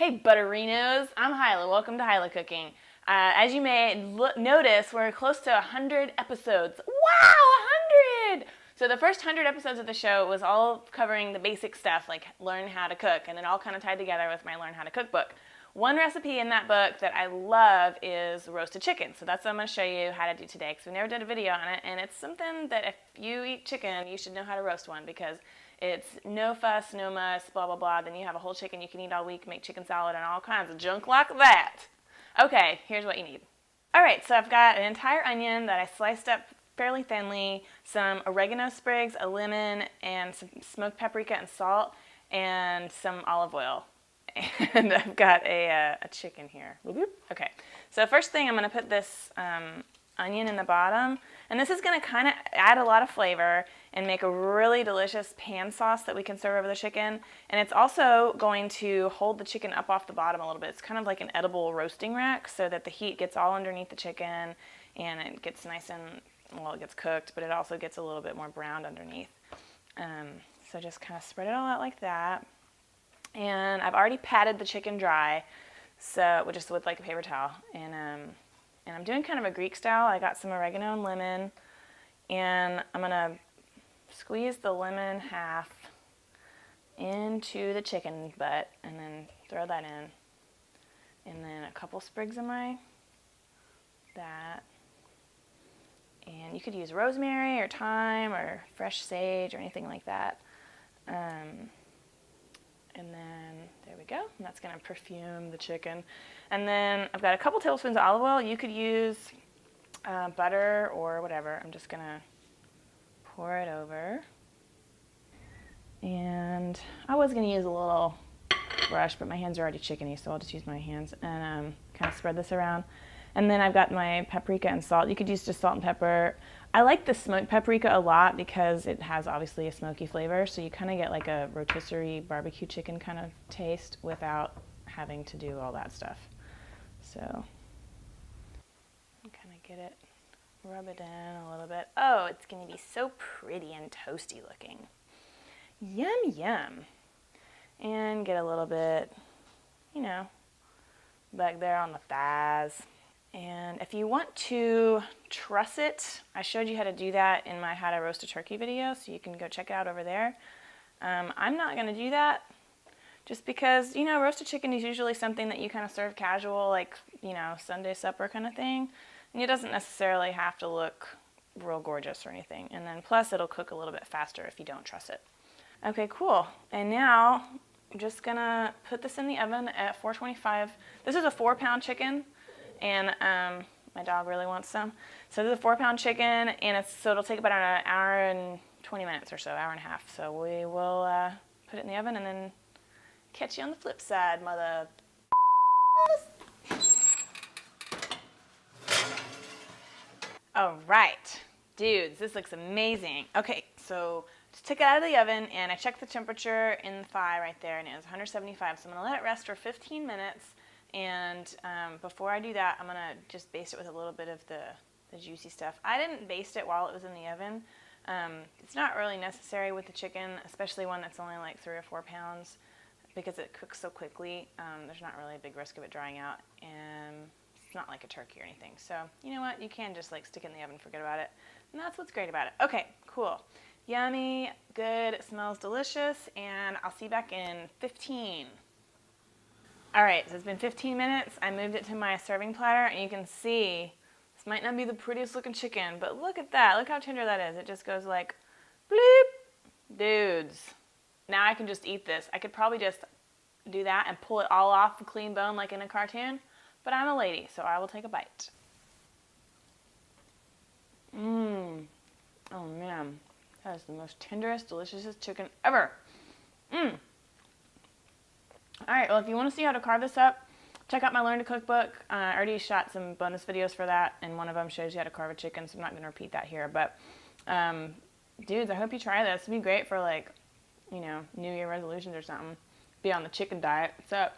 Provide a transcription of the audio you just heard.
Hey Butterinos, I'm Hilah. Welcome to Hilah Cooking. As you may notice, we're close to 100 episodes. Wow, 100! So the first 100 episodes of the show was all covering the basic stuff, like learn how to cook, and it all kind of tied together with my Learn How to Cook book. One recipe in that book that I love is roasted chicken. So that's what I'm going to show you how to do today, because we never did a video on it, and it's something that if you eat chicken, you should know how to roast one, because it's no fuss, no muss, blah, blah, blah. Then you have a whole chicken you can eat all week, make chicken salad and all kinds of junk like that. Okay, here's what you need. All right, so I've got an entire onion that I sliced up fairly thinly, some oregano sprigs, a lemon, and some smoked paprika and salt, and some olive oil. And I've got a chicken here. Okay, so first thing I'm going to put this onion in the bottom, and this is going to kind of add a lot of flavor and make a really delicious pan sauce that we can serve over the chicken. And it's also going to hold the chicken up off the bottom a little bit. It's kind of like an edible roasting rack, so that the heat gets all underneath the chicken and it gets nice and, well, it gets cooked, but it also gets a little bit more browned underneath. So just kind of spread it all out like that. And I've already patted the chicken dry, so just with like a paper towel. And I'm doing kind of a Greek style. I got some oregano and lemon, and I'm gonna squeeze the lemon half into the chicken butt and then throw that in. And then a couple sprigs of that. And you could use rosemary or thyme or fresh sage or anything like that. And then there we go. And that's going to perfume the chicken. And then I've got a couple tablespoons of olive oil. You could use butter or whatever. I'm just going to pour it over. And I was going to use a little brush, but my hands are already chickeny, so I'll just use my hands and kind of spread this around. And then I've got my paprika and salt. You could use just salt and pepper. I like the smoked paprika a lot because it has obviously a smoky flavor, so you kind of get like a rotisserie barbecue chicken kind of taste without having to do all that stuff. So kind of get it, rub it in a little bit. Oh, it's going to be so pretty and toasty looking. Yum, yum. And get a little bit, back there on the thighs. And if you want to truss it, I showed you how to do that in my How to Roast a Turkey video, so you can go check it out over there. I'm not going to do that just because, roasted chicken is usually something that you kind of serve casual, like, Sunday supper kind of thing. And it doesn't necessarily have to look real gorgeous or anything. And then plus it'll cook a little bit faster if you don't truss it. Okay, cool. And now I'm just going to put this in the oven at 425. This is a 4-pound chicken. And my dog really wants some. So this is a 4-pound chicken, and so it'll take about an hour and 20 minutes or so, hour and a half. So we will put it in the oven and then catch you on the flip side, mother. All right, dudes, this looks amazing. Okay, so just took it out of the oven, and I checked the temperature in the thigh right there, and it was 175. So I'm gonna let it rest for 15 minutes. And before I do that, I'm going to just baste it with a little bit of the juicy stuff. I didn't baste it while it was in the oven. It's not really necessary with the chicken, especially one that's only like 3 or 4 pounds, because it cooks so quickly. There's not really a big risk of it drying out, and it's not like a turkey or anything. So you know what? You can just like stick it in the oven and forget about it. And that's what's great about it. Okay, cool. Yummy, good, it smells delicious, and I'll see you back in 15. All right, so it's been 15 minutes. I moved it to my serving platter, and you can see this might not be the prettiest looking chicken, but look at that. Look how tender that is. It just goes like, bloop. Dudes. Now I can just eat this. I could probably just do that and pull it all off the clean bone like in a cartoon, but I'm a lady, so I will take a bite. Mmm. Oh, man. That is the most tenderest, deliciousest chicken ever. Mmm. All right, well, if you want to see how to carve this up, check out my Learn to Cook book. I already shot some bonus videos for that, and one of them shows you how to carve a chicken, so I'm not going to repeat that here. But, dudes, I hope you try this. It'd be great for, like, New Year resolutions or something. Be on the chicken diet. What's up?